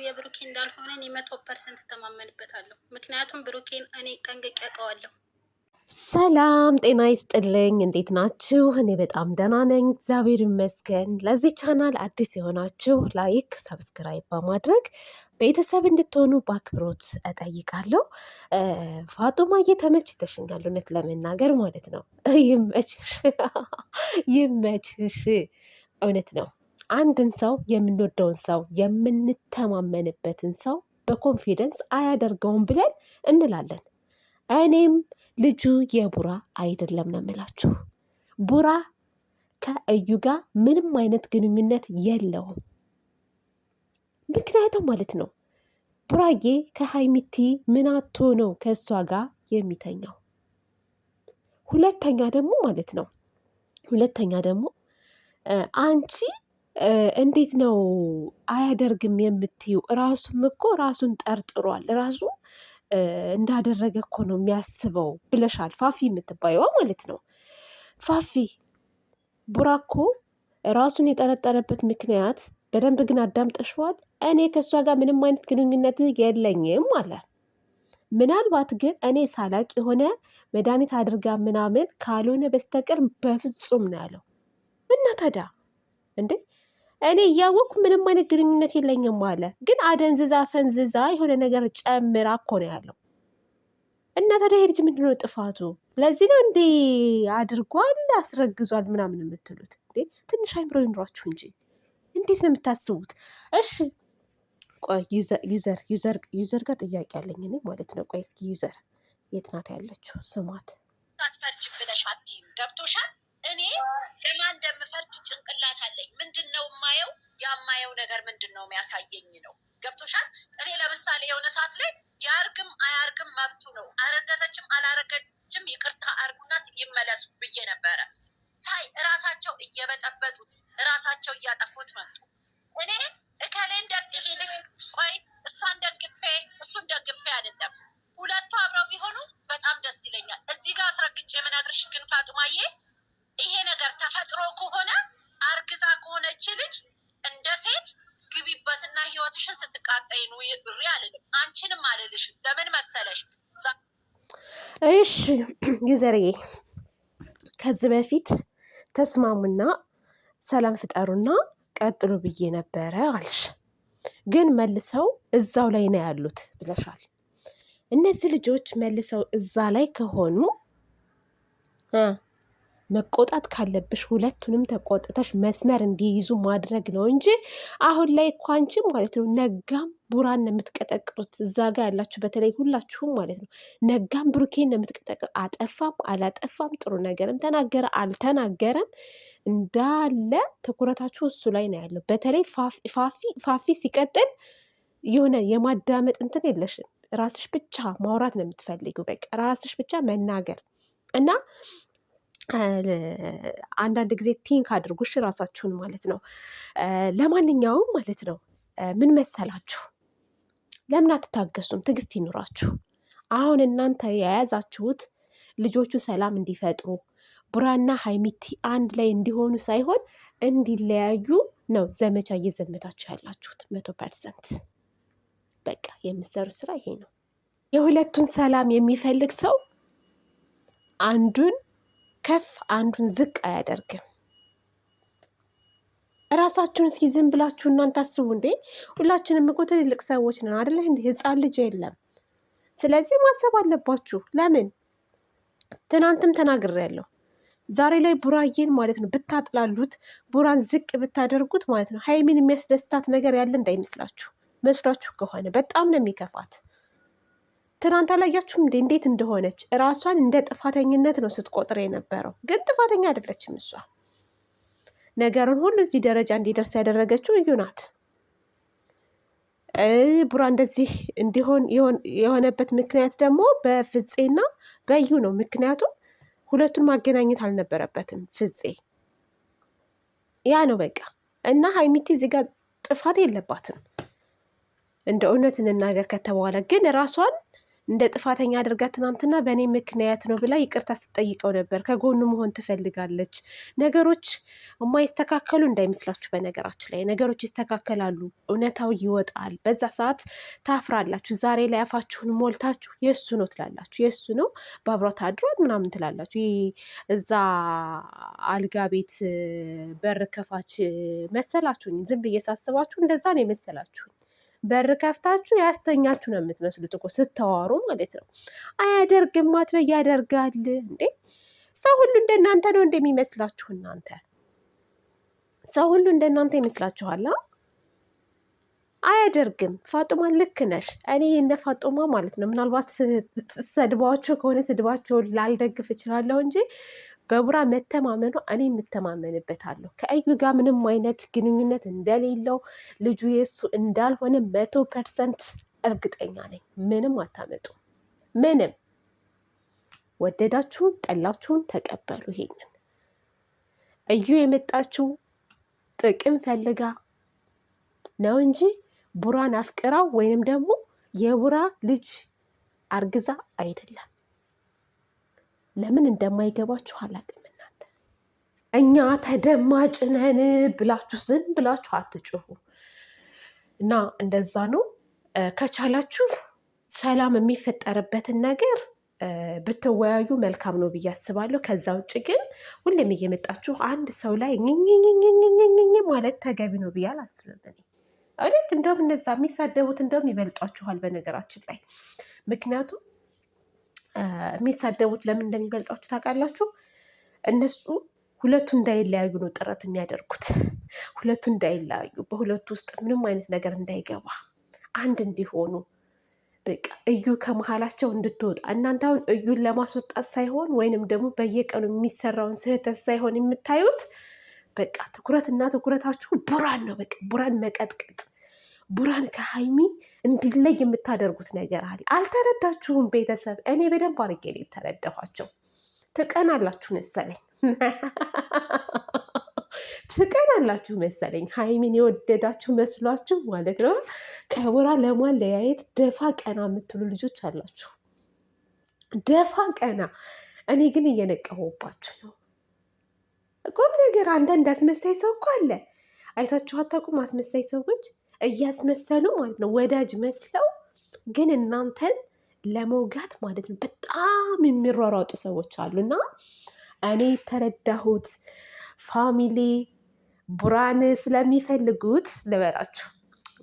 የብሩኬ እንዳልሆነ እኔ 100% ተማመንበታለሁ። ምክንያቱም ብሩኬን እኔ ጠንቅቄ አውቀዋለሁ። ሰላም ጤና ይስጥልኝ። እንዴት ናችሁ? እኔ በጣም ደህና ነኝ፣ እግዚአብሔር ይመስገን። ለዚህ ቻናል አዲስ የሆናችሁ ላይክ፣ ሰብስክራይብ በማድረግ ቤተሰብ እንድትሆኑ በአክብሮት እጠይቃለሁ። ፋጡማዬ ተመችተሽኛል፣ እውነት ለመናገር ማለት ነው። ይመችሽ፣ ይመችሽ። እውነት ነው። አንድን ሰው የምንወደውን ሰው የምንተማመንበትን ሰው በኮንፊደንስ አያደርገውም ብለን እንላለን። እኔም ልጁ የቡራ አይደለም ነው የምላችሁ። ቡራ ከእዩ ጋር ምንም አይነት ግንኙነት የለውም። ምክንያቱም ማለት ነው ቡራዬ ከሀይሚቲ ምን አቶ ነው ከእሷ ጋር የሚተኛው? ሁለተኛ ደግሞ አንቺ እንዴት ነው አያደርግም የምትዩ? ራሱም እኮ ራሱን ጠርጥሯል። ራሱ እንዳደረገ እኮ ነው የሚያስበው ብለሻል፣ ፋፊ የምትባየዋ ማለት ነው። ፋፊ ቡራ እኮ ራሱን የጠረጠረበት ምክንያት በደንብ ግን አዳምጠሽዋል። እኔ ከእሷ ጋር ምንም አይነት ግንኙነት የለኝም አለ። ምናልባት ግን እኔ ሳላቅ የሆነ መድኃኒት አድርጋ ምናምን ካልሆነ በስተቀር በፍጹም ነው ያለው። እና ታዲያ እንዴ እኔ እያወቅኩ ምንም አይነት ግንኙነት የለኝም አለ። ግን አደንዝዛ ፈንዝዛ የሆነ ነገር ጨምራ እኮ ነው ያለው። እና ታዲያ ሄድጅ ምንድነው ጥፋቱ? ለዚህ ነው እንዴ አድርጓል አስረግዟል ምናምን የምትሉት? እንዴ ትንሽ አይምሮ ይኑሯችሁ እንጂ እንዴት ነው የምታስቡት? እሺ ቆይ ዩዘር ጋር ጥያቄ አለኝ እኔ ማለት ነው። ቆይ እስኪ ዩዘር የት ናት ያለችው? ስሟት። አትፈርጅ ብለሽ አትይም። ገብቶሻል? እኔ ለማን እንደምፈርድ ጭንቅላት አለኝ። ምንድን ነው የማየው? ያማየው ነገር ምንድን ነው የሚያሳየኝ ነው። ገብቶሻል? እኔ ለምሳሌ የሆነ ሰዓት ላይ ያርግም አያርግም መብቱ ነው። አረገዘችም አላረገችም ይቅርታ አርጉናት ይመለሱ ብዬ ነበረ። ሳይ እራሳቸው እየበጠበጡት እራሳቸው እያጠፉት መጡ። እኔ እከሌን ደግፌ ቆይ እሷን ደግፌ እሱን ደግፌ አይደለም። ሁለቱ አብረው ቢሆኑ በጣም ደስ ይለኛል። እዚህ ጋር አስረግጬ የምነግርሽ ግን ፋጡማዬ ይሄ ነገር ተፈጥሮ ከሆነ አርግዛ ከሆነች ልጅ እንደ ሴት ግቢበትና ህይወትሽን ስትቃጠይ ነው ብሬ አልልም። አንቺንም አልልሽም። ለምን መሰለሽ? እሺ ዩዘርዬ ከዚህ በፊት ተስማሙና ሰላም ፍጠሩና ቀጥሉ ብዬ ነበረ አልሽ። ግን መልሰው እዛው ላይ ነው ያሉት ብለሻል። እነዚህ ልጆች መልሰው እዛ ላይ ከሆኑ መቆጣት ካለብሽ ሁለቱንም ተቆጥተሽ መስመር እንዲይዙ ማድረግ ነው እንጂ አሁን ላይ እኮ አንቺ ማለት ነው ነጋም ቡራን ነው የምትቀጠቅጡት። እዛ ጋር ያላችሁ በተለይ ሁላችሁም ማለት ነው ነጋም ብሩኬን ነው የምትቀጠቅጡት። አጠፋም አላጠፋም ጥሩ ነገርም ተናገረ አልተናገረም እንዳለ ትኩረታችሁ እሱ ላይ ነው ያለው። በተለይ ፋፊ ሲቀጥል የሆነ የማዳመጥ እንትን የለሽም። ራስሽ ብቻ ማውራት ነው የምትፈልጊው። በቃ ራስሽ ብቻ መናገር እና አንዳንድ ጊዜ ቲንክ አድርጉሽ ራሳችሁን ማለት ነው። ለማንኛውም ማለት ነው ምን መሰላችሁ፣ ለምን አትታገሱም? ትዕግስት ይኑራችሁ። አሁን እናንተ የያዛችሁት ልጆቹ ሰላም እንዲፈጥሩ ቡራና ሀይሚቲ አንድ ላይ እንዲሆኑ ሳይሆን እንዲለያዩ ነው ዘመቻ እየዘመታችሁ ያላችሁት 100%። በቃ የምትሰሩት ስራ ይሄ ነው። የሁለቱን ሰላም የሚፈልግ ሰው አንዱን ከፍ አንዱን ዝቅ አያደርግም። እራሳችሁን እስኪ ዝም ብላችሁ እናንተ አስቡ እንዴ። ሁላችንም እኮ ትልልቅ ሰዎች ነን አይደለ? እንደ ህፃን ልጅ የለም። ስለዚህ ማሰብ አለባችሁ። ለምን ትናንትም ተናግሬያለሁ። ዛሬ ላይ ቡራዬን ማለት ነው ብታጥላሉት፣ ቡራን ዝቅ ብታደርጉት ማለት ነው ሀይሚን የሚያስደስታት ነገር ያለ እንዳይመስላችሁ። መስሏችሁ ከሆነ በጣም ነው የሚከፋት። ትናንት አላያችሁም እንዴ እንዴት እንደሆነች? እራሷን እንደ ጥፋተኝነት ነው ስትቆጥር የነበረው። ግን ጥፋተኛ አይደለችም እሷ። ነገሩን ሁሉ እዚህ ደረጃ እንዲደርስ ያደረገችው እዩ ናት። ቡራ እንደዚህ እንዲሆን የሆነበት ምክንያት ደግሞ በፍፄና በእዩ ነው። ምክንያቱም ሁለቱን ማገናኘት አልነበረበትም ፍፄ። ያ ነው በቃ። እና ሀይሚቲ እዚህ ጋር ጥፋት የለባትም እንደ እውነት እንናገር ከተባለ። ግን ራሷን እንደ ጥፋተኛ አድርጋ ትናንትና በእኔ ምክንያት ነው ብላ ይቅርታ ስትጠይቀው ነበር። ከጎኑ መሆን ትፈልጋለች። ነገሮች የማይስተካከሉ እንዳይመስላችሁ። በነገራችን ላይ ነገሮች ይስተካከላሉ፣ እውነታው ይወጣል። በዛ ሰዓት ታፍራላችሁ። ዛሬ ላይ አፋችሁን ሞልታችሁ የእሱ ነው ትላላችሁ፣ የእሱ ነው በአብሯት አድሯል ምናምን ትላላችሁ። ይህ እዛ አልጋ ቤት በር ከፋች መሰላችሁኝ። ዝም ብዬ ሳስባችሁ እንደዛ ነው የመሰላችሁኝ። በር ከፍታችሁ ያስተኛችሁ ነው የምትመስሉት እኮ ስታዋሩ ማለት ነው። አያደርግም አትበይ፣ ያደርጋል እንዴ! ሰው ሁሉ እንደናንተ ነው እንደሚመስላችሁ? እናንተ ሰው ሁሉ እንደናንተ ይመስላችኋል? አያደርግም። ፋጡማ ልክ ነሽ። እኔ እነ ፋጡማ ማለት ነው ምናልባት ሰድባቸው ከሆነ ስድባቸውን ላልደግፍ እችላለሁ እንጂ በቡራ መተማመኑ እኔ የምተማመንበታለሁ። ከእዩ ጋር ምንም አይነት ግንኙነት እንደሌለው ልጁ የሱ እንዳልሆነ 100% እርግጠኛ ነኝ። ምንም አታመጡ። ምንም ወደዳችሁን ጠላችሁን ተቀበሉ። ይሄንን እዩ የመጣችው ጥቅም ፈልጋ ነው እንጂ ቡራን አፍቅራው ወይንም ደግሞ የቡራ ልጅ አርግዛ አይደለም። ለምን እንደማይገባችሁ አላውቅም። እናንተ እኛ ተደማጭ ነን ብላችሁ ዝም ብላችሁ አትጩሁ እና እንደዛ ነው። ከቻላችሁ ሰላም የሚፈጠርበትን ነገር ብትወያዩ መልካም ነው ብዬ አስባለሁ። ከዛ ውጭ ግን ሁሌም እየመጣችሁ አንድ ሰው ላይ ኝኝኝኝኝኝ ማለት ተገቢ ነው ብዬ አላስብም። እውነት እንደውም እነዛ የሚሳደቡት እንደውም ይበልጧችኋል በነገራችን ላይ። ምክንያቱም የሚሳደቡት ለምን እንደሚበልጧችሁ ታውቃላችሁ? እነሱ ሁለቱ እንዳይለያዩ ነው ጥረት የሚያደርጉት። ሁለቱ እንዳይለያዩ፣ በሁለቱ ውስጥ ምንም አይነት ነገር እንዳይገባ፣ አንድ እንዲሆኑ በቃ እዩ ከመሀላቸው እንድትወጣ። እናንተ አሁን እዩን ለማስወጣት ሳይሆን ወይንም ደግሞ በየቀኑ የሚሰራውን ስህተት ሳይሆን የምታዩት በቃ ትኩረትና ትኩረታችሁ ቡራን ነው። በቃ ቡራን መቀጥቀጥ፣ ቡራን ከሀይሚ እንዲለይ የምታደርጉት ነገር አለ። አልተረዳችሁም ቤተሰብ። እኔ በደንብ አድርጌ ነው የተረዳኋቸው። ትቀናላችሁ መሰለኝ ትቀናላችሁ መሰለኝ። ሀይሚን የወደዳችሁ መስሏችሁ ማለት ነው። ከቡራ ለማለያየት ደፋ ቀና የምትሉ ልጆች አላችሁ። ደፋ ቀና። እኔ ግን እየነቀሁባችሁ ነው። ቁም ነገር አንዳንድ አስመሳይ ሰው እኮ አለ። አይታችሁ አታውቁም? አስመሳይ ሰዎች እያስመሰሉ ማለት ነው ወዳጅ መስለው ግን እናንተን ለመውጋት ማለት ነው በጣም የሚሯሯጡ ሰዎች አሉና እኔ ተረዳሁት። ፋሚሊ ቡራን ስለሚፈልጉት ልበላችሁ፣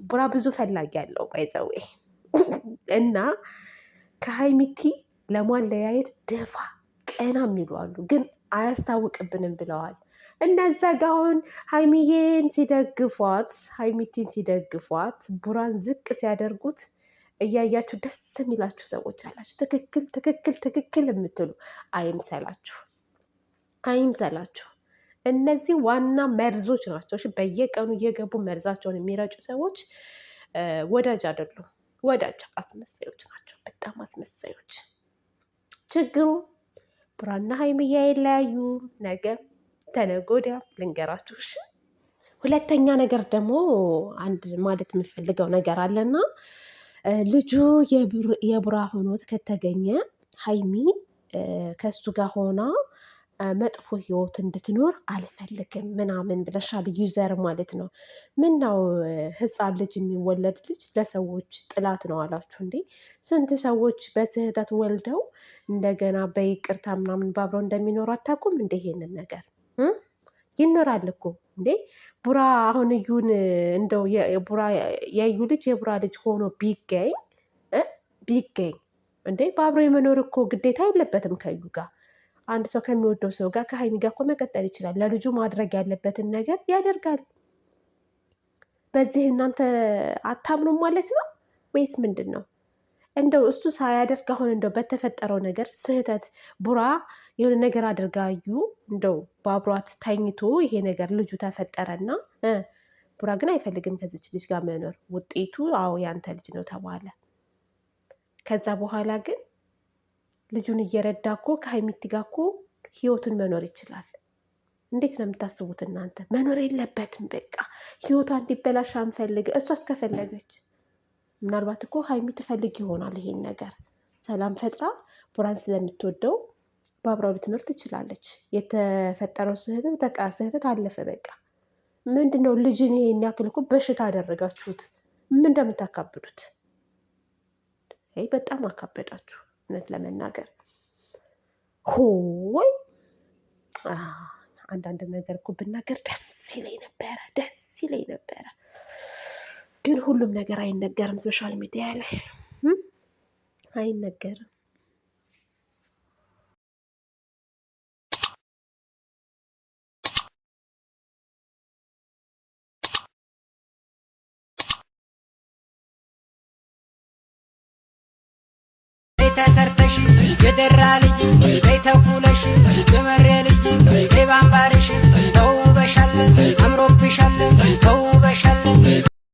ቡራ ብዙ ፈላጊ ያለው ባይዘዌ እና ከሀይሚቲ ለማለያየት ደፋ ቀና የሚሉ አሉ፣ ግን አያስታውቅብንም ብለዋል። እነዛ ጋ አሁን ሀይሚዬን ሲደግፏት፣ ሀይሚቲን ሲደግፏት፣ ቡራን ዝቅ ሲያደርጉት እያያችሁ ደስ የሚላችሁ ሰዎች አላችሁ። ትክክል ትክክል ትክክል የምትሉ አይምሰላችሁ፣ አይምሰላችሁ። እነዚህ ዋና መርዞች ናቸው። በየቀኑ እየገቡ መርዛቸውን የሚረጩ ሰዎች ወዳጅ አይደሉም። ወዳጅ አስመሳዮች ናቸው፣ በጣም አስመሳዮች። ችግሩ ቡራና ሀይሚዬ አይለያዩ። ነገ ተነገ ወዲያ ልንገራችሁ። እሺ። ሁለተኛ ነገር ደግሞ አንድ ማለት የምፈልገው ነገር አለና ልጁ የቡራ ሆኖት ከተገኘ ሀይሚ ከሱ ጋር ሆና መጥፎ ህይወት እንድትኖር አልፈልግም ምናምን ብለሻል። ዩዘር ማለት ነው። ምን ነው ህፃን ልጅ የሚወለድ ልጅ ለሰዎች ጥላት ነው አላችሁ እንዴ? ስንት ሰዎች በስህተት ወልደው እንደገና በይቅርታ ምናምን ባብረው እንደሚኖሩ አታውቁም እንዴ? ይሄንን ነገር ይኖራል እኮ እንዴ። ቡራ አሁን እዩን እንደው የእዩ ልጅ የቡራ ልጅ ሆኖ ቢገኝ እንዴ በአብሮ የመኖር እኮ ግዴታ የለበትም ከእዩ ጋር። አንድ ሰው ከሚወደው ሰው ጋር ከሀይሚ ጋር እኮ መቀጠል ይችላል። ለልጁ ማድረግ ያለበትን ነገር ያደርጋል። በዚህ እናንተ አታምኑም ማለት ነው ወይስ ምንድን ነው? እንደው እሱ ሳያደርግ አሁን እንደው በተፈጠረው ነገር ስህተት ቡራ የሆነ ነገር አድርጋ እዩ እንደው በአብሯት ተኝቶ ይሄ ነገር ልጁ ተፈጠረና ቡራ ግን አይፈልግም ከዚች ልጅ ጋር መኖር። ውጤቱ አዎ ያንተ ልጅ ነው ተባለ። ከዛ በኋላ ግን ልጁን እየረዳ እኮ ከሀይሚቲ ጋር እኮ ህይወቱን መኖር ይችላል። እንዴት ነው የምታስቡት እናንተ? መኖር የለበትም በቃ ህይወቷ እንዲበላሽ አንፈልግ። እሷ እስከፈለገች ምናልባት እኮ ሀይሚ ትፈልግ ይሆናል ይሄን ነገር። ሰላም ፈጥራ ቡራን ስለምትወደው በአብራው ልትኖር ትችላለች። የተፈጠረው ስህተት በቃ ስህተት አለፈ። በቃ ምንድነው ልጅን ይሄን ያክል እኮ በሽታ አደረጋችሁት። ምን እንደምታካብዱት በጣም አካበዳችሁ እውነት ለመናገር ሆይ አንዳንድ ነገር እኮ ብናገር ደስ ይለኝ ነበረ ግን ሁሉም ነገር አይነገርም ሶሻል ሚዲያ ላይ አይነገርም። ተሰርተሽ የደራ ልጅ ተኩለሽ የመሬ ልጅ ባምባርሽ ተውበሻለን አምሮብሻለን